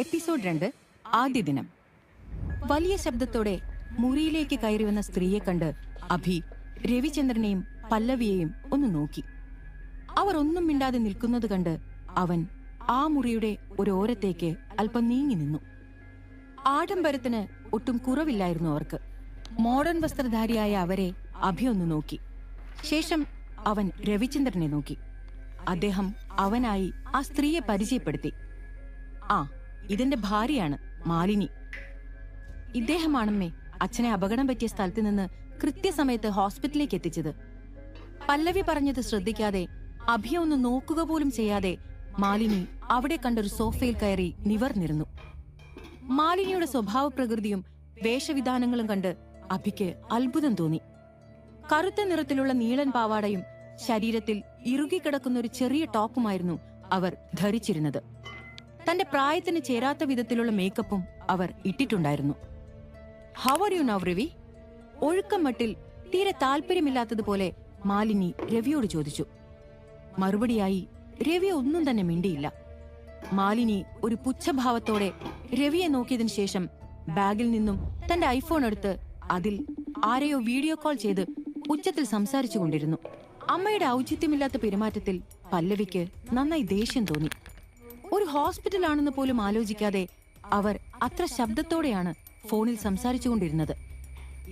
Episode 2 ആദ്യ ദിനം. വലിയ ശബ്ദത്തോടെ മുറിയിലേക്ക് കയറി വന്ന സ്ത്രീയെ കണ്ട് അഭി രവിചന്ദ്രനെയും പല്ലവിയെയും ഒന്ന് നോക്കി. അവർ ഒന്നും മിണ്ടാതെ നിൽക്കുന്നത് കണ്ട് അവൻ ആ മുറിയുടെ ഒരോരത്തേക്ക് അല്പം നീങ്ങി നിന്നു. ആഡംബരത്തിന് ഒട്ടും കുറവില്ലായിരുന്നു അവർക്ക്. മോഡേൺ വസ്ത്രധാരിയായ അവരെ അഭി ഒന്ന് നോക്കി. ശേഷം അവൻ രവിചന്ദ്രനെ നോക്കി. അദ്ദേഹം അവനായി ആ സ്ത്രീയെ പരിചയപ്പെടുത്തി. ആ, ഇതെന്റെ ഭാര്യയാണ് മാലിനി. ഇദ്ദേഹമാണമ്മേ അച്ഛനെ അപകടം പറ്റിയ സ്ഥലത്ത് നിന്ന് കൃത്യസമയത്ത് ഹോസ്പിറ്റലിലേക്ക് എത്തിച്ചത്. പല്ലവി പറഞ്ഞത് ശ്രദ്ധിക്കാതെ, അഭിയെ ഒന്ന് നോക്കുക പോലും ചെയ്യാതെ മാലിനി അവിടെ കണ്ടൊരു സോഫയിൽ കയറി നിവർന്നിരുന്നു. മാലിനിയുടെ സ്വഭാവ പ്രകൃതിയും വേഷവിധാനങ്ങളും കണ്ട് അഭിക്ക് അത്ഭുതം തോന്നി. കറുത്ത നിറത്തിലുള്ള നീളൻ പാവാടയും ശരീരത്തിൽ ഇറുകിക്കിടക്കുന്ന ഒരു ചെറിയ ടോപ്പുമായിരുന്നു അവർ ധരിച്ചിരുന്നത്. തന്റെ പ്രായത്തിന് ചേരാത്ത വിധത്തിലുള്ള മേക്കപ്പും അവർ ഇട്ടിട്ടുണ്ടായിരുന്നു. How are you now Ravi? ഒഴുക്കം മട്ടിൽ തീരെ താല്പര്യമില്ലാത്തതുപോലെ മാലിനി രവിയോട് ചോദിച്ചു. മറുപടിയായി രവി ഒന്നും തന്നെ മിണ്ടിയില്ല. മാലിനി ഒരു പുച്ഛഭാവത്തോടെ രവിയെ നോക്കിയതിനു ശേഷം ബാഗിൽ നിന്നും തന്റെ ഐഫോൺ എടുത്ത് അതിൽ ആരെയോ വീഡിയോ കോൾ ചെയ്ത് ഉച്ചത്തിൽ സംസാരിച്ചു കൊണ്ടിരുന്നു. അമ്മയുടെ ഔചിത്യമില്ലാത്ത പെരുമാറ്റത്തിൽ പല്ലവിക്ക് നന്നായി ദേഷ്യം തോന്നി. ഒരു ഹോസ്പിറ്റലാണെന്ന് പോലും ആലോചിക്കാതെ അവർ അത്ര ശബ്ദത്തോടെയാണ് ഫോണിൽ സംസാരിച്ചുകൊണ്ടിരുന്നത്.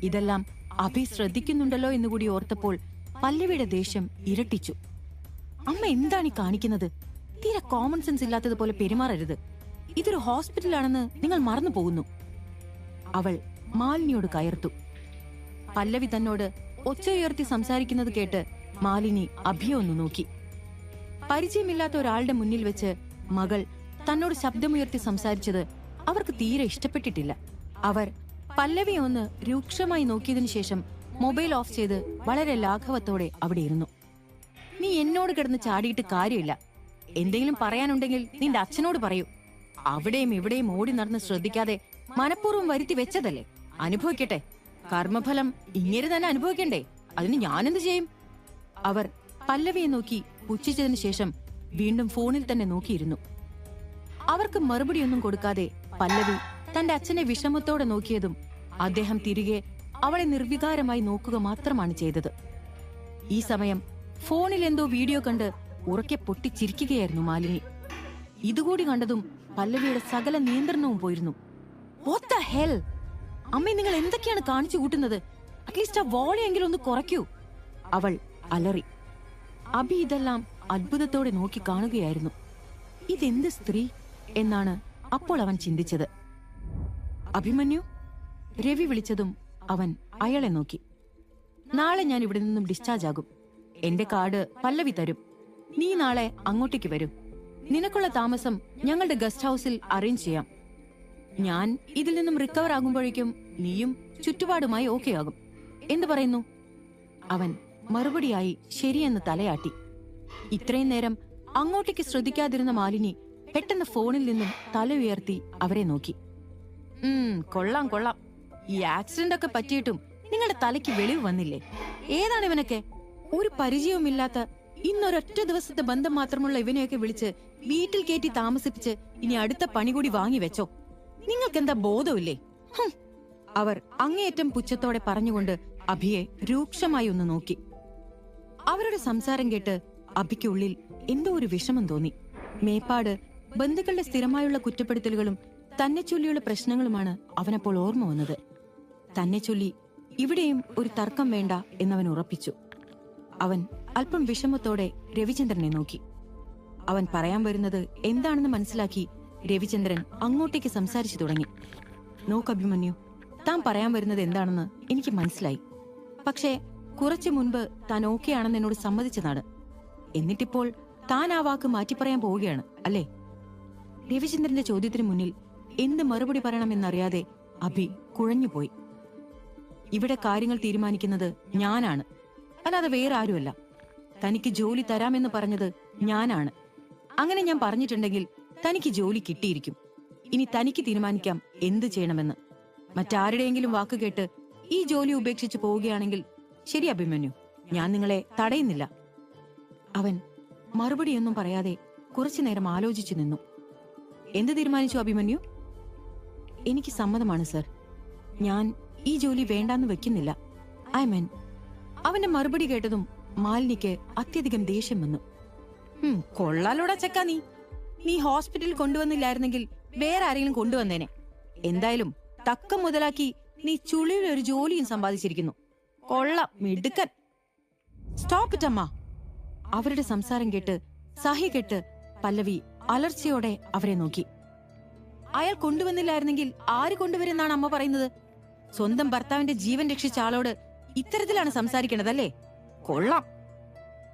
ഇതെല്ലാം അഭി ശ്രദ്ധിക്കുന്നുണ്ടല്ലോ എന്നുകൂടി ഓർത്തപ്പോൾ പല്ലവിയുടെ ദേഷ്യം ഇരട്ടിച്ചു. അമ്മ എന്താണ് ഈ കാണിക്കുന്നത്? തീരെ കോമൺ സെൻസ് ഇല്ലാത്തതുപോലെ പെരുമാറരുത്. ഇതൊരു ഹോസ്പിറ്റലാണെന്ന് നിങ്ങൾ മറന്നു പോകുന്നു. അവൾ മാലിനിയോട് കയർത്തു. പല്ലവി തന്നോട് ഒച്ചയുയർത്തി സംസാരിക്കുന്നത് കേട്ട് മാലിനി അഭിയെ ഒന്ന് നോക്കി. പരിചയമില്ലാത്ത ഒരാളുടെ മുന്നിൽ വെച്ച് മകൾ തന്നോട് ശബ്ദമുയർത്തി സംസാരിച്ചത് അവർക്ക് തീരെ ഇഷ്ടപ്പെട്ടിട്ടില്ല. അവർ പല്ലവിയെ ഒന്ന് രൂക്ഷമായി നോക്കിയതിനു ശേഷം മൊബൈൽ ഓഫ് ചെയ്ത് വളരെ ലാഘവത്തോടെ അവിടെ ഇരുന്നു. നീ എന്നോട് കിടന്ന് ചാടിയിട്ട് കാര്യമില്ല. എന്തെങ്കിലും പറയാനുണ്ടെങ്കിൽ നിന്റെ അച്ഛനോട് പറയൂ. അവിടെയും ഇവിടെയും ഓടി നടന്ന് ശ്രദ്ധിക്കാതെ മനഃപൂർവ്വം വരുത്തി വെച്ചതല്ലേ. അനുഭവിക്കട്ടെ. കർമ്മഫലം ഇങ്ങനെ തന്നെ അനുഭവിക്കണ്ടേ? അതിന് ഞാനെന്ത് ചെയ്യും? അവർ പല്ലവിയെ നോക്കി പുച്ഛിച്ചതിനു ശേഷം വീണ്ടും ഫോണിൽ തന്നെ നോക്കിയിരുന്നു. അവർക്ക് മറുപടിയൊന്നും കൊടുക്കാതെ പല്ലവി തന്റെ അച്ഛനെ വിഷമത്തോടെ നോക്കിയതും അദ്ദേഹം തിരികെ അവളെ നിർവികാരമായി നോക്കുക മാത്രമാണ് ചെയ്തത്. ഈ സമയം ഫോണിൽ എന്തോ വീഡിയോ കണ്ട് ഉറക്കെ പൊട്ടിച്ചിരിക്കുകയായിരുന്നു മാലിനി. ഇതുകൂടി കണ്ടതും പല്ലവിയുടെ സകല നിയന്ത്രണവും പോയിരുന്നു. What the hell? അമ്മേ, നിങ്ങൾ എന്തൊക്കെയാണ് കാണിച്ചു കൂട്ടുന്നത്? അറ്റ്ലീസ്റ്റ് ആ വോളിയെങ്കിലും ഒന്ന് കുറയ്ക്കൂ, അവൾ അലറി. അഭി ഇതെല്ലാം അത്ഭുതത്തോടെ നോക്കി കാണുകയായിരുന്നു. ഇതെന്ത് സ്ത്രീ എന്നാണ് അപ്പോൾ അവൻ ചിന്തിച്ചത്. അഭിമന്യു, രവി വിളിച്ചതും അവൻ അയാളെ നോക്കി. നാളെ ഞാൻ ഇവിടെ നിന്നും ഡിസ്ചാർജ് ആകും. എന്റെ കാർഡ് പല്ലവി തരും. നീ നാളെ അങ്ങോട്ടേക്ക് വരൂ. നിനക്കുള്ള താമസം ഞങ്ങളുടെ ഗസ്റ്റ് ഹൗസിൽ അറേഞ്ച് ചെയ്യാം. ഞാൻ ഇതിൽ നിന്നും റിക്കവർ ആകുമ്പോഴേക്കും നീയും ചുറ്റുപാടുമായി ഓക്കെ ആകും. എന്തു പറയുന്നു? അവൻ മറുപടിയായി ശരിയെന്ന് തലയാട്ടി. ഇത്രയും നേരം അങ്ങോട്ടേക്ക് ശ്രദ്ധിക്കാതിരുന്ന മാലിനി പെട്ടെന്ന് ഫോണിൽ നിന്നും തല ഉയർത്തി അവരെ നോക്കി. കൊള്ളാം കൊള്ളാം. ഈ ആക്സിഡന്റ് ഒക്കെ പറ്റിയിട്ടും നിങ്ങളുടെ തലയ്ക്ക് വെളിവ് വന്നില്ലേ? ഏതാണ് ഇവനൊക്കെ? ഒരു പരിചയവുമില്ലാത്ത ഇന്നൊരൊറ്റ ദിവസത്തെ ബന്ധം മാത്രമുള്ള ഇവനെയൊക്കെ വിളിച്ച് വീട്ടിൽ കയറ്റി താമസിപ്പിച്ച് ഇനി അടുത്ത പണി കൂടി വാങ്ങി വെച്ചോ? നിങ്ങൾക്കെന്താ ബോധമില്ലേ? അവർ അങ്ങേയറ്റം പുച്ഛത്തോടെ പറഞ്ഞുകൊണ്ട് അഭിയെ രൂക്ഷമായി ഒന്ന് നോക്കി. അവരുടെ സംസാരം കേട്ട് അഭിക്കുള്ളിൽ എന്തോ ഒരു വിഷമം തോന്നി. മേപ്പാട് ബന്ധുക്കളുടെ സ്ഥിരമായുള്ള കുറ്റപ്പെടുത്തലുകളും തന്നെ ചൊല്ലിയുള്ള പ്രശ്നങ്ങളുമാണ് അവനപ്പോൾ ഓർമ്മ വന്നത്. തന്നെ ചൊല്ലി ഇവിടെയും ഒരു തർക്കം വേണ്ട എന്നവൻ ഉറപ്പിച്ചു. അവൻ അല്പം വിഷമത്തോടെ രവിചന്ദ്രനെ നോക്കി. അവൻ പറയാൻ വരുന്നത് എന്താണെന്ന് മനസ്സിലാക്കി രവിചന്ദ്രൻ അങ്ങോട്ടേക്ക് സംസാരിച്ചു തുടങ്ങി. നോക്ക് അഭിമന്യു, താൻ പറയാൻ വരുന്നത് എന്താണെന്ന് എനിക്ക് മനസ്സിലായി. പക്ഷേ കുറച്ചു മുൻപ് താൻ ഓക്കെ ആണെന്ന് എന്നോട് സമ്മതിച്ചതാണ്. എന്നിട്ടിപ്പോൾ താൻ ആ വാക്ക് മാറ്റിപ്പറയാൻ പോവുകയാണ് അല്ലേ? രവിചന്ദ്രന്റെ ചോദ്യത്തിന് മുന്നിൽ എന്ത് മറുപടി പറയണമെന്നറിയാതെ അഭി കുഴഞ്ഞുപോയി. ഇവിടെ കാര്യങ്ങൾ തീരുമാനിക്കുന്നത് ഞാനാണ്, അല്ലാതെ വേറെ ആരുമല്ല. തനിക്ക് ജോലി തരാമെന്ന് പറഞ്ഞത് ഞാനാണ്. അങ്ങനെ ഞാൻ പറഞ്ഞിട്ടുണ്ടെങ്കിൽ തനിക്ക് ജോലി കിട്ടിയിരിക്കും. ഇനി തനിക്ക് തീരുമാനിക്കാം എന്ത് ചെയ്യണമെന്ന്. മറ്റാരുടെയെങ്കിലും വാക്ക് കേട്ട് ഈ ജോലി ഉപേക്ഷിച്ച് പോവുകയാണെങ്കിൽ ശരി അഭിമന്യു, ഞാൻ നിങ്ങളെ തടയുന്നില്ല. അവൻ മറുപടിയൊന്നും പറയാതെ കുറച്ചുനേരം ആലോചിച്ചു നിന്നു. എന്ത് തീരുമാനിച്ചു അഭിമന്യു? എനിക്ക് സമ്മതമാണ് സർ. ഞാൻ ഈ ജോലി വേണ്ടാന്ന് വെക്കുന്നില്ല. I mean. അവന്റെ മറുപടി കേട്ടതും മാലിനിക്ക് അത്യധികം ദേഷ്യം വന്നു. കൊള്ളാലോടാ ചെക്ക, നീ ഹോസ്പിറ്റലിൽ കൊണ്ടുവന്നില്ലായിരുന്നെങ്കിൽ വേറെ ആരെങ്കിലും കൊണ്ടുവന്നേനെ. എന്തായാലും തക്കം മുതലാക്കി നീ ചുളിയിൽ ഒരു ജോലിയും സമ്പാദിച്ചിരിക്കുന്നു. കൊള്ളാം, മിടുക്കൻ. സ്റ്റോപ്പ് ഇറ്റ് അമ്മ. അവരുടെ സംസാരം കേട്ട് സഹികെട്ട് പല്ലവി അലർച്ചയോടെ അവരെ നോക്കി. അയാൾ കൊണ്ടുവന്നില്ലായിരുന്നെങ്കിൽ ആര് കൊണ്ടുവരുന്നാണ് അമ്മ പറയുന്നത്? സ്വന്തം ഭർത്താവിന്റെ ജീവൻ രക്ഷിച്ച ആളോട് ഇത്തരത്തിലാണ് സംസാരിക്കണതല്ലേ? കൊള്ളാം.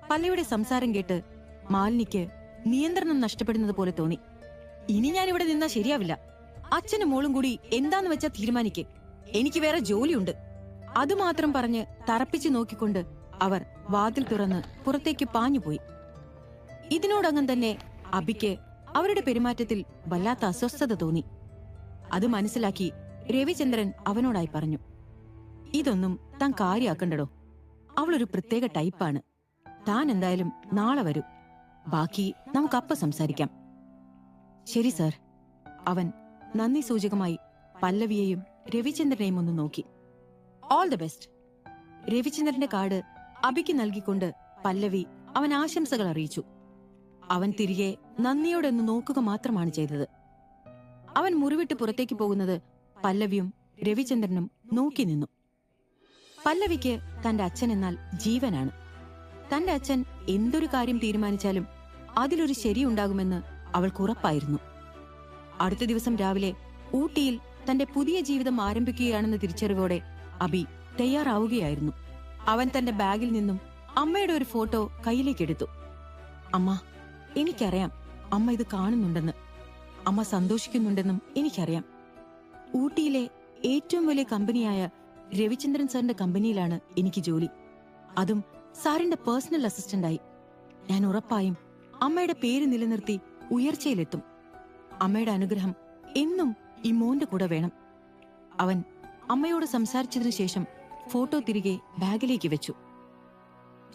പല്ലവിയുടെ സംസാരം കേട്ട് മാലിനിക്ക് നിയന്ത്രണം നഷ്ടപ്പെടുന്നത് പോലെ തോന്നി. ഇനി ഞാൻ ഇവിടെ നിന്നാ ശരിയാവില്ല. അച്ഛനും മോളും കൂടി എന്താന്ന് വെച്ചാ തീരുമാനിക്ക്. എനിക്ക് വേറെ ജോലിയുണ്ട്. അതുമാത്രം പറഞ്ഞ് തറപ്പിച്ചു നോക്കിക്കൊണ്ട് അവർ വാതിൽ തുറന്ന് പുറത്തേക്ക് പാഞ്ഞുപോയി. ഇതിനോടകം തന്നെ അബിക്ക് അവരുടെ പെരുമാറ്റത്തിൽ വല്ലാത്ത അസ്വസ്ഥത തോന്നി. അത് മനസ്സിലാക്കി രവിചന്ദ്രൻ അവനോടായി പറഞ്ഞു, ഇതൊന്നും താൻ കാര്യാക്കണ്ടടോ. അവളൊരു പ്രത്യേക ടൈപ്പാണ്. താൻ എന്തായാലും നാളെ വരൂ. ബാക്കി നമുക്കപ്പ സംസാരിക്കാം. ശരി സാർ. അവൻ നന്ദി സൂചകമായി പല്ലവിയെയും രവിചന്ദ്രനെയും ഒന്ന് നോക്കി. All the best. രവിചന്ദ്രന്റെ കാർഡ് അബിക്ക് നൽകിക്കൊണ്ട് പല്ലവി അവൻ ആശംസകൾ അറിയിച്ചു. അവൻ തിരികെ നന്ദിയോടെ ഒന്ന് നോക്കുക മാത്രമാണ് ചെയ്തത്. അവൻ മുറിവിട്ട് പുറത്തേക്ക് പോകുന്നത് പല്ലവിയും രവിചന്ദ്രനും നോക്കി നിന്നു. പല്ലവിക്ക് തന്റെ അച്ഛൻ എന്നാൽ ജീവനാണ്. തന്റെ അച്ഛൻ എന്തൊരു കാര്യം തീരുമാനിച്ചാലും അതിലൊരു ശരിയുണ്ടാകുമെന്ന് അവൾക്ക് ഉറപ്പായിരുന്നു. അടുത്ത ദിവസം രാവിലെ ഊട്ടിയിൽ തന്റെ പുതിയ ജീവിതം ആരംഭിക്കുകയാണെന്ന തിരിച്ചറിവോടെ അബി തയ്യാറാവുകയായിരുന്നു. അവൻ തന്റെ ബാഗിൽ നിന്നും അമ്മയുടെ ഒരു ഫോട്ടോ കയ്യിലേക്കെടുത്തു. അമ്മ, എനിക്കറിയാം അമ്മ ഇത് കാണുന്നുണ്ടെന്ന്. അമ്മ സന്തോഷിക്കുന്നുണ്ടെന്നും എനിക്കറിയാം. ഊട്ടിയിലെ ഏറ്റവും വലിയ കമ്പനിയായ രവിചന്ദ്രൻ സാറിന്റെ കമ്പനിയിലാണ് എനിക്ക് ജോലി. അതും സാറിന്റെ പേഴ്സണൽ അസിസ്റ്റന്റായി. ഞാൻ ഉറപ്പായും അമ്മയുടെ പേര് നിലനിർത്തി ഉയർച്ചയിലെത്തും. അമ്മയുടെ അനുഗ്രഹം എന്നും ഈ മോന്റെ കൂടെ വേണം. അവൻ അമ്മയോട് സംസാരിച്ചതിനു ശേഷം ഫോട്ടോ തിരികെ ബാഗിലേക്ക് വെച്ചു.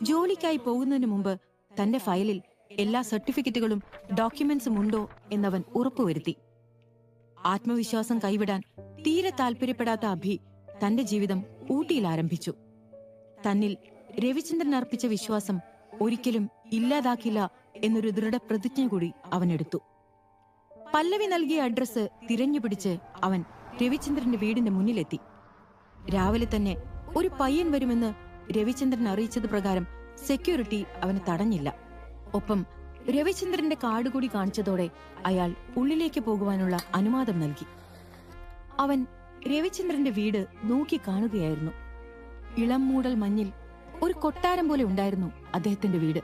ജോലിക്കായി പോകുന്നതിന് മുമ്പ് തന്റെ ഫയലിൽ എല്ലാ സർട്ടിഫിക്കറ്റുകളും ഡോക്യുമെന്റ്സും ഉണ്ടോ എന്നവൻ ഉറപ്പുവരുത്തി. ആത്മവിശ്വാസം കൈവിടാൻ തീരെ താല്പര്യപ്പെടാത്ത അഭി തന്റെ ജീവിതം ഊട്ടിയിൽ ആരംഭിച്ചു. തന്നിൽ രവിചന്ദ്രൻ അർപ്പിച്ച വിശ്വാസം ഒരിക്കലും ഇല്ലാതാക്കില്ല എന്നൊരു ദൃഢപ്രതിജ്ഞ കൂടി അവനെടുത്തു. പല്ലവി നൽകിയ അഡ്രസ് തിരഞ്ഞുപിടിച്ച് അവൻ രവിചന്ദ്രന്റെ വീടിന്റെ മുന്നിലെത്തി. രാവിലെ തന്നെ ഒരു പയ്യൻ വരുമെന്ന് രവിചന്ദ്രൻ അറിയിച്ചത് പ്രകാരം സെക്യൂരിറ്റി അവനെ തടഞ്ഞില്ല. ഒപ്പം രവിചന്ദ്രന്റെ കാർഡ് കൂടി കാണിച്ചതോടെ അയാൾ ഉള്ളിലേക്ക് പോകുവാനുള്ള അനുവാദം നൽകി. അവൻ രവിചന്ദ്രന്റെ വീട് നോക്കി കാണുകയായിരുന്നു. ഇളം മൂടൽ മഞ്ഞിൽ ഒരു കൊട്ടാരം പോലെ ഉണ്ടായിരുന്നു അദ്ദേഹത്തിന്റെ വീട്.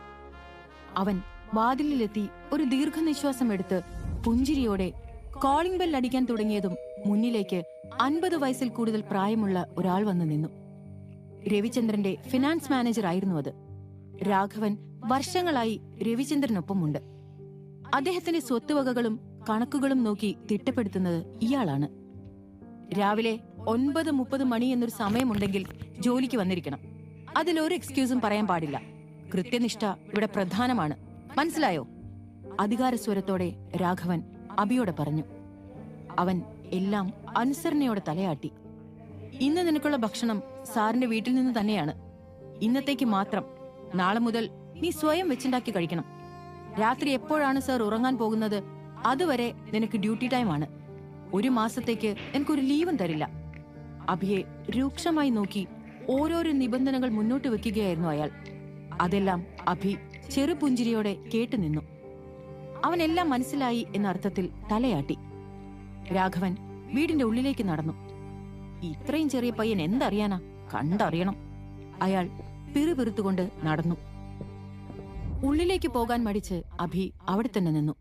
അവൻ വാതിലിലെത്തി ഒരു ദീർഘനിശ്വാസം എടുത്ത് പുഞ്ചിരിയോടെ കോളിംഗ് ബെൽ അടിക്കാൻ തുടങ്ങിയതും മുന്നിലേക്ക് 50 വയസ്സിൽ കൂടുതൽ പ്രായമുള്ള ഒരാൾ വന്നു നിന്നു. രവിചന്ദ്രന്റെ ഫിനാൻസ് മാനേജർ ആയിരുന്നു അത്. രാഘവൻ വർഷങ്ങളായി രവിചന്ദ്രനൊപ്പമുണ്ട്. അദ്ദേഹത്തിന്റെ സ്വത്തുവകകളും കണക്കുകളും നോക്കി തിട്ടപ്പെടുത്തുന്നത് ഇയാളാണ്. രാവിലെ 9:30 മണി എന്നൊരു സമയമുണ്ടെങ്കിൽ ജോലിക്ക് വന്നിരിക്കണം. അതിലൊരു എക്സ്ക്യൂസും പറയാൻ പാടില്ല. കൃത്യനിഷ്ഠ ഇവിടെ പ്രധാനമാണ്. മനസ്സിലായോ? അധികാരസ്വരത്തോടെ രാഘവൻ അബിയോടെ പറഞ്ഞു. അവൻ എല്ലാം അനുസരണയോടെ തലയാട്ടി. ഇന്ന് നിനക്കുള്ള ഭക്ഷണം സാറിന്റെ വീട്ടിൽ നിന്ന് തന്നെയാണ്. ഇന്നത്തേക്ക് മാത്രം. നാളെ മുതൽ നീ സ്വയം വെച്ചുണ്ടാക്കി കഴിക്കണം. രാത്രി എപ്പോഴാണ് സാർ ഉറങ്ങാൻ പോകുന്നത് അതുവരെ നിനക്ക് ഡ്യൂട്ടി ടൈം ആണ്. 1 മാസത്തേക്ക് എനിക്കൊരു ലീവും തരില്ല. അഭിയെ രൂക്ഷമായി നോക്കി ഓരോരോ നിബന്ധനകൾ മുന്നോട്ട് വെക്കുകയായിരുന്നു അയാൾ. അതെല്ലാം അഭി ചെറുപുഞ്ചിരിയോടെ കേട്ടുനിന്നു. അവനെല്ലാം മനസ്സിലായി എന്ന അർത്ഥത്തിൽ തലയാട്ടി. രാഘവൻ വീടിന്റെ ഉള്ളിലേക്ക് നടന്നു. ഇത്രയും ചെറിയ പയ്യൻ എന്തറിയാനാ? കണ്ടറിയണം. അയാൾ പിറുപിറുത്തുകൊണ്ട് നടന്നു. ഉള്ളിലേക്ക് പോകാൻ മടിച്ച് അഭി അവിടെ തന്നെ നിന്നു.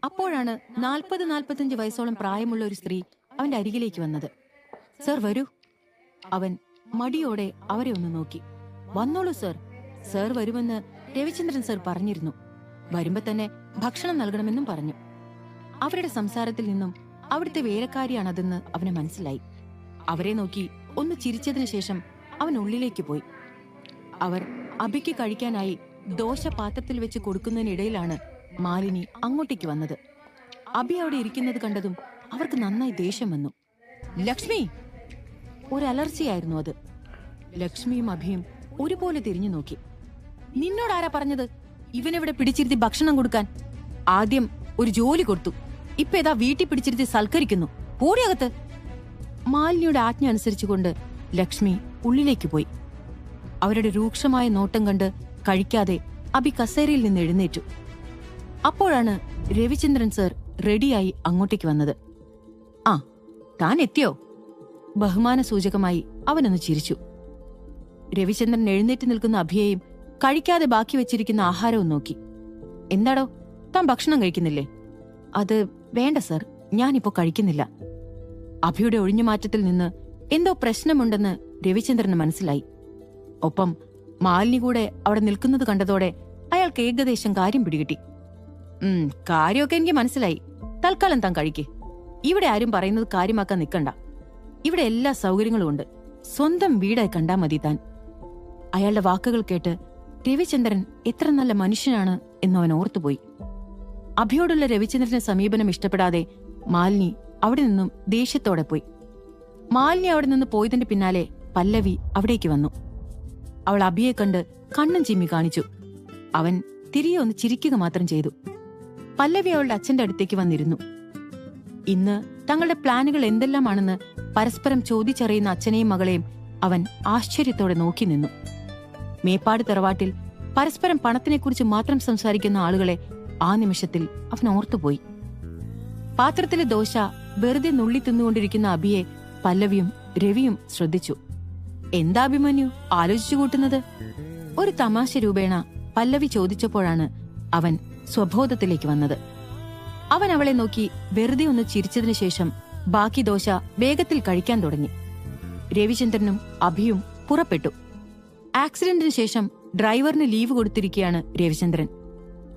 അപ്പോഴാണ് 40-45 വയസ്സോളം പ്രായമുള്ള ഒരു സ്ത്രീ അവന്റെ അരികിലേക്ക് വന്നത്. സർ വരൂ. അവൻ മടിയോടെ അവരെ ഒന്ന് നോക്കി. വന്നോളൂ സർ. സർ വരുമെന്ന് രവിചന്ദ്രൻ സർ പറഞ്ഞിരുന്നു. വരുമ്പോ തന്നെ ഭക്ഷണം നൽകണമെന്നും പറഞ്ഞു. അവരുടെ സംസാരത്തിൽ നിന്നും അവിടുത്തെ വേലക്കാരിയാണതെന്ന് അവന് മനസ്സിലായി. അവരെ നോക്കി ഒന്ന് ചിരിച്ചതിനു ശേഷം അവൻ ഉള്ളിലേക്ക് പോയി. അവർ അഭിക്ക് കഴിക്കാനായി ദോശ പാത്രത്തിൽ വെച്ച് കൊടുക്കുന്നതിനിടയിലാണ് മാലിനി അങ്ങോട്ടേക്ക് വന്നത്. അഭി അവിടെ ഇരിക്കുന്നത് കണ്ടതും അവർക്ക് നന്നായി ദേഷ്യം വന്നു. ലക്ഷ്മി! ഒരലർച്ചയായിരുന്നു അത്. ലക്ഷ്മിയും അഭിയും ഒരുപോലെ തിരിഞ്ഞു നോക്കി. നിന്നോടാരാ പറഞ്ഞത് ഇവനെവിടെ പിടിച്ചിരുത്തി ഭക്ഷണം കൊടുക്കാൻ? ആദ്യം ഒരു ജോലി കൊടുത്തു, ഇപ്പൊ ഏതാ വീട്ടിൽ പിടിച്ചിരുത്തി സൽക്കരിക്കുന്നു. പോടിയകത്ത്! മാലിനിയുടെ ആജ്ഞ അനുസരിച്ചുകൊണ്ട് ലക്ഷ്മി ഉള്ളിലേക്ക് പോയി. അവരുടെ രൂക്ഷമായ നോട്ടം കണ്ട് കഴിക്കാതെ അഭി കസേരയിൽ നിന്ന് എഴുന്നേറ്റു. അപ്പോഴാണ് രവിചന്ദ്രൻ സർ റെഡിയായി അങ്ങോട്ടേക്ക് വന്നത്. ആ, താൻ എത്തിയോ? ബഹുമാന സൂചകമായി അവനൊന്ന് ചിരിച്ചു. രവിചന്ദ്രൻ എഴുന്നേറ്റ് നിൽക്കുന്ന അഭിയെയും കഴിക്കാതെ ബാക്കി വെച്ചിരിക്കുന്ന ആഹാരവും നോക്കി. എന്താടോ, താൻ ഭക്ഷണം കഴിക്കുന്നില്ലേ? അത് വേണ്ട സർ, ഞാനിപ്പോ കഴിക്കുന്നില്ല. അഭിയുടെ ഒഴിഞ്ഞുമാറ്റത്തിൽ നിന്ന് എന്തോ പ്രശ്നമുണ്ടെന്ന് രവിചന്ദ്രന് മനസ്സിലായി. ഒപ്പം മാലിനി കൂടെ അവിടെ നിൽക്കുന്നത് കണ്ടതോടെ അയാൾക്ക് ഏകദേശം കാര്യം പിടികിട്ടി. കാര്യമൊക്കെ എനിക്ക് മനസ്സിലായി. തൽക്കാലം താൻ കഴിക്കേ. ഇവിടെ ആരും പറയുന്നത് കാര്യമാക്കാൻ നിൽക്കണ്ട. ഇവിടെ എല്ലാ സൗകര്യങ്ങളും ഉണ്ട്. സ്വന്തം വീടായി കണ്ടാ മതി താൻ. അയാളുടെ വാക്കുകൾ കേട്ട് രവിചന്ദ്രൻ എത്ര നല്ല മനുഷ്യനാണ് എന്നവൻ ഓർത്തുപോയി. അഭിയോടുള്ള രവിചന്ദ്രന്റെ സമീപനം ഇഷ്ടപ്പെടാതെ മാലിനി അവിടെ നിന്നും ദേഷ്യത്തോടെ പോയി. മാലിനി അവിടെ നിന്ന് പോയതിന്റെ പിന്നാലെ പല്ലവി അവിടേക്ക് വന്നു. അവൾ അഭിയെ കണ്ട് കണ്ണും ചിമ്മി കാണിച്ചു. അവൻ തിരികെ ഒന്ന് ചിരിക്കുക മാത്രം ചെയ്തു. പല്ലവി അവളുടെ അച്ഛന്റെ അടുത്തേക്ക് വന്നിരുന്നു. ഇന്ന് തങ്ങളുടെ പ്ലാനുകൾ എന്തെല്ലാമാണെന്ന് പരസ്പരം ചോദിച്ചറിയുന്ന അച്ഛനെയും മകളെയും അവൻ ആശ്ചര്യത്തോടെ നോക്കി നിന്നു. മേപ്പാട് തറവാട്ടിൽ പരസ്പരം പണത്തിനെക്കുറിച്ച് മാത്രം സംസാരിക്കുന്ന ആളുകളെ ആ നിമിഷത്തിൽ അവൻ ഓർത്തുപോയി. പാത്രത്തിലെ ദോശ വെറുതെ നുള്ളി തിന്നുകൊണ്ടിരിക്കുന്ന അഭിയെ പല്ലവിയും രവിയും ശ്രദ്ധിച്ചു. എന്താ അഭിമന്യു ആലോചിച്ചു കൂട്ടുന്നത്? ഒരു തമാശ രൂപേണ പല്ലവി ചോദിച്ചപ്പോഴാണ് അവൻ സ്വബോധത്തിലേക്ക് വന്നത്. അവൻ അവളെ നോക്കി വെറുതെ ഒന്ന് ചിരിച്ചതിനു ശേഷം ബാക്കി ദോശ വേഗത്തിൽ കഴിക്കാൻ തുടങ്ങി. രവിചന്ദ്രനും അഭിയും പുറപ്പെട്ടു. ആക്സിഡന്റിന് ശേഷം ഡ്രൈവറിന് ലീവ് കൊടുത്തിരിക്കുകയാണ് രവിചന്ദ്രൻ.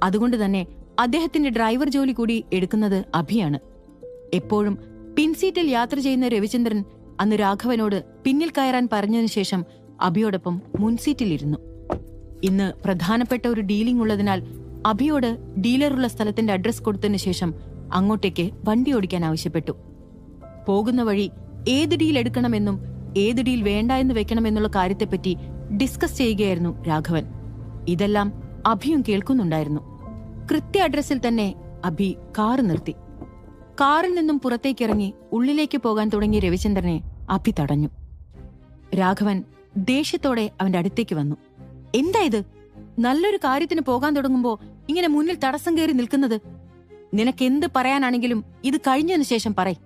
അതുകൊണ്ട് തന്നെ അദ്ദേഹത്തിന്റെ ഡ്രൈവർ ജോലി കൂടി എടുക്കുന്നത് അഭിയാണ്. എപ്പോഴും പിൻസീറ്റിൽ യാത്ര ചെയ്യുന്ന രവിചന്ദ്രൻ അന്ന് രാഘവനോട് പിന്നിൽ കയറാൻ പറഞ്ഞതിനു ശേഷം അഭിയോടൊപ്പം മുൻസീറ്റിലിരുന്നു. ഇന്ന് പ്രധാനപ്പെട്ട ഒരു ഡീലിംഗ് ഉള്ളതിനാൽ അഭിയോട് ഡീലറുള്ള സ്ഥലത്തിന്റെ അഡ്രസ് കൊടുത്തതിനു ശേഷം അങ്ങോട്ടേക്ക് വണ്ടി ഓടിക്കാൻ ആവശ്യപ്പെട്ടു. പോകുന്ന വഴി ഏത് ഡീൽ എടുക്കണമെന്നും ഏത് ഡീൽ വേണ്ട എന്ന് വെക്കണമെന്നുള്ള കാര്യത്തെപ്പറ്റി ഡിസ്കസ് ചെയ്യുകയായിരുന്നു രാഘവൻ. ഇതെല്ലാം അഭിയും കേൾക്കുന്നുണ്ടായിരുന്നു. കൃത്യ അഡ്രസ്സിൽ തന്നെ അഭി കാറ് നിർത്തി. കാറിൽ നിന്നും പുറത്തേക്കിറങ്ങി ഉള്ളിലേക്ക് പോകാൻ തുടങ്ങിയ രവിചന്ദ്രനെ അഭി തടഞ്ഞു. രാഘവൻ ദേഷ്യത്തോടെ അവന്റെ അടുത്തേക്ക് വന്നു. എന്താ ഇത്? നല്ലൊരു കാര്യത്തിന് പോകാൻ തുടങ്ങുമ്പോ ഇങ്ങനെ മുന്നിൽ തടസ്സം കയറി നിൽക്കുന്നത്? നിനക്കെന്ത് പറയാനാണെങ്കിലും ഇത് കഴിഞ്ഞതിനു ശേഷം പറയ്.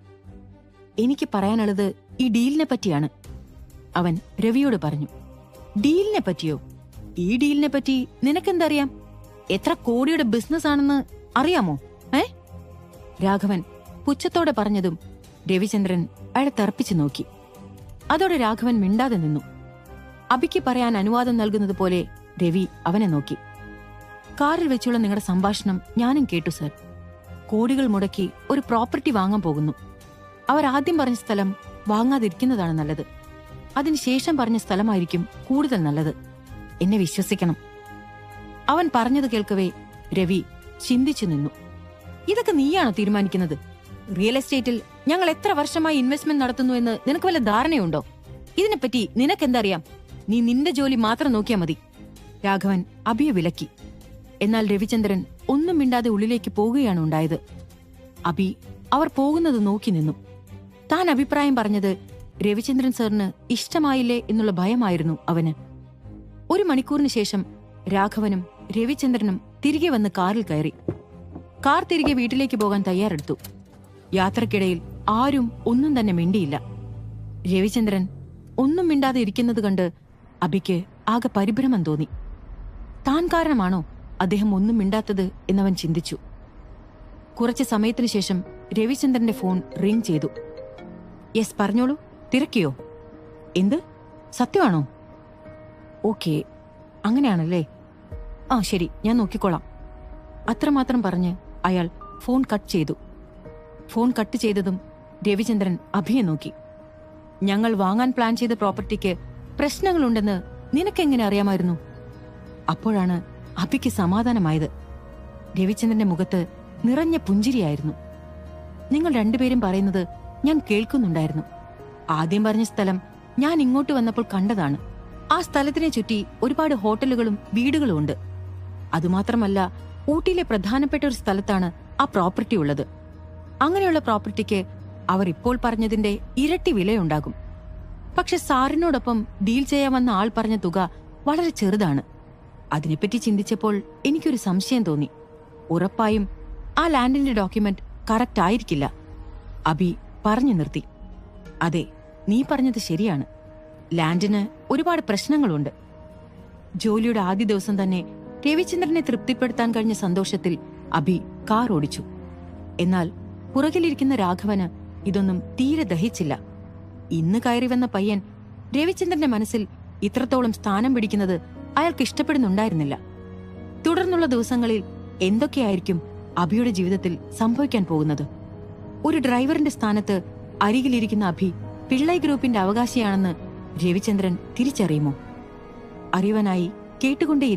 എനിക്ക് പറയാനുള്ളത് ഈ ഡീലിനെ പറ്റിയാണ്, അവൻ രവിയോട് പറഞ്ഞു. ഡീലിനെ പറ്റിയോ? ഈ ഡീലിനെ പറ്റി നിനക്കെന്തറിയാം? എത്ര കോടിയുടെ ബിസിനസ് ആണെന്ന് അറിയാമോ? രാഘവൻ പുച്ഛത്തോടെ പറഞ്ഞതും രവിചന്ദ്രൻ അയാളെ തർപ്പിച്ചു നോക്കി. അതോടെ രാഘവൻ മിണ്ടാതെ നിന്നു. അഭിക്ക് പറയാൻ അനുവാദം നൽകുന്നത് പോലെ രവി അവനെ നോക്കി. കാറിൽ വെച്ചുള്ള നിങ്ങളുടെ സംഭാഷണം ഞാനും കേട്ടു സർ. കോടികൾ മുടക്കി ഒരു പ്രോപ്പർട്ടി വാങ്ങാൻ പോകുന്നു. അവർ ആദ്യം പറഞ്ഞ സ്ഥലം വാങ്ങാതിരിക്കുന്നതാണ് നല്ലത്. അതിനുശേഷം പറഞ്ഞ സ്ഥലമായിരിക്കും കൂടുതൽ നല്ലത്. എന്നെ വിശ്വസിക്കണം. അവൻ പറഞ്ഞത് കേൾക്കവേ രവി ചിന്തിച്ചു നിന്നു. ഇതൊക്കെ നീയാണോ തീരുമാനിക്കുന്നത്? റിയൽ എസ്റ്റേറ്റിൽ ഞങ്ങൾ എത്ര വർഷമായി ഇൻവെസ്റ്റ്മെന്റ് നടത്തുന്നു എന്ന് നിനക്ക് വല്ല ധാരണയുണ്ടോ? ഇതിനെപ്പറ്റി നിനക്കെന്തറിയാം? നീ നിന്റെ ജോലി മാത്രം നോക്കിയാൽ മതി. രാഘവൻ അഭിയെ വിലക്കി. എന്നാൽ രവിചന്ദ്രൻ ഒന്നും മിണ്ടാതെ ഉള്ളിലേക്ക് പോകുകയാണ് ഉണ്ടായത്. അഭി അവർ പോകുന്നത് നോക്കി നിന്നു. താൻ അഭിപ്രായം പറഞ്ഞത് രവിചന്ദ്രൻ സാറിന് ഇഷ്ടമായില്ലേ എന്നുള്ള ഭയമായിരുന്നു അവന്. 1 മണിക്കൂറിന് ശേഷം രാഘവനും രവിചന്ദ്രനും തിരികെ വന്ന് കാറിൽ കയറി. കാർ തിരികെ വീട്ടിലേക്ക് പോകാൻ തയ്യാറെടുത്തു. യാത്രക്കിടയിൽ ആരും ഒന്നും തന്നെ മിണ്ടിയില്ല. രവിചന്ദ്രൻ ഒന്നും മിണ്ടാതെ ഇരിക്കുന്നത് കണ്ട് അഭിക്ക് ആകെ പരിഭ്രമം തോന്നി. താൻ കാരണമാണോ അദ്ദേഹം ഒന്നും മിണ്ടാത്തത് എന്നവൻ ചിന്തിച്ചു. കുറച്ച് സമയത്തിനു ശേഷം രവിചന്ദ്രന്റെ ഫോൺ റിംഗ് ചെയ്തു. യെസ്, പറഞ്ഞോളൂ. തിരക്കിയോ? എന്ത്? സത്യമാണോ? ഓക്കെ, അങ്ങനെയാണല്ലേ. ആ ശരി, ഞാൻ നോക്കിക്കോളാം. അത്രമാത്രം പറഞ്ഞ് അയാൾ ഫോൺ കട്ട് ചെയ്തു. ഫോൺ കട്ട് ചെയ്തതും രവിചന്ദ്രൻ അഭിയെ നോക്കി. ഞങ്ങൾ വാങ്ങാൻ പ്ലാൻ ചെയ്ത പ്രോപ്പർട്ടിക്ക് പ്രശ്നങ്ങളുണ്ടെന്ന് നിനക്കെങ്ങനെ അറിയാമായിരുന്നു? അപ്പോഴാണ് അഭിക്ക് സമാധാനമായത്. രവിചന്ദ്രന്റെ മുഖത്ത് നിറഞ്ഞ പുഞ്ചിരിയായിരുന്നു. നിങ്ങൾ രണ്ടുപേരും പറയുന്നത് ഞാൻ കേൾക്കുന്നുണ്ടായിരുന്നു. ആദ്യം പറഞ്ഞ സ്ഥലം ഞാൻ ഇങ്ങോട്ട് വന്നപ്പോൾ കണ്ടതാണ്. ആ സ്ഥലത്തിനെ ചുറ്റി ഒരുപാട് ഹോട്ടലുകളും വീടുകളും ഉണ്ട്. അതുമാത്രമല്ല, ഊട്ടിയിലെ പ്രധാനപ്പെട്ട ഒരു സ്ഥലത്താണ് ആ പ്രോപ്പർട്ടി ഉള്ളത്. അങ്ങനെയുള്ള പ്രോപ്പർട്ടിക്ക് അവർ ഇപ്പോൾ പറഞ്ഞതിന്റെ ഇരട്ടി വിലയുണ്ടാകും. പക്ഷെ സാറിനോടൊപ്പം ഡീൽ ചെയ്യാൻ വന്ന ആൾ പറഞ്ഞ തുക വളരെ ചെറുതാണ്. അതിനെപ്പറ്റി ചിന്തിച്ചപ്പോൾ എനിക്കൊരു സംശയം തോന്നി. ഉറപ്പായും ആ ലാൻഡിന്റെ ഡോക്യുമെന്റ് കറക്റ്റ് ആയിരിക്കില്ല. അഭി പറഞ്ഞു നിർത്തി. അതെ, നീ പറഞ്ഞത് ശരിയാണ്. ലാൻഡിന് ഒരുപാട് പ്രശ്നങ്ങളുണ്ട്. ജോലിയുടെ ആദ്യ ദിവസം തന്നെ രവിചന്ദ്രനെ തൃപ്തിപ്പെടുത്താൻ കഴിഞ്ഞ സന്തോഷത്തിൽ അഭി കാർ ഓടിച്ചു. എന്നാൽ പുറകിലിരിക്കുന്ന രാഘവന് ഇതൊന്നും തീരെ ദഹിച്ചില്ല. ഇന്ന് കയറി വന്ന പയ്യൻ രവിചന്ദ്രന്റെ മനസ്സിൽ ഇത്രത്തോളം സ്ഥാനം പിടിക്കുന്നത് അയാൾക്ക് ഇഷ്ടപ്പെടുന്നുണ്ടായിരുന്നില്ല. തുടർന്നുള്ള ദിവസങ്ങളിൽ എന്തൊക്കെയായിരിക്കും അഭിയുടെ ജീവിതത്തിൽ സംഭവിക്കാൻ പോകുന്നത്? ഒരു ഡ്രൈവറിന്റെ സ്ഥാനത്ത് അരികിലിരിക്കുന്ന അഭി പിള്ളൈ ഗ്രൂപ്പിന്റെ അവകാശിയാണെന്ന് രവിചന്ദ്രൻ തിരിച്ചറിയുമോ? അറിയുവാനായി കേട്ടുകൊണ്ടേയിരിക്കും.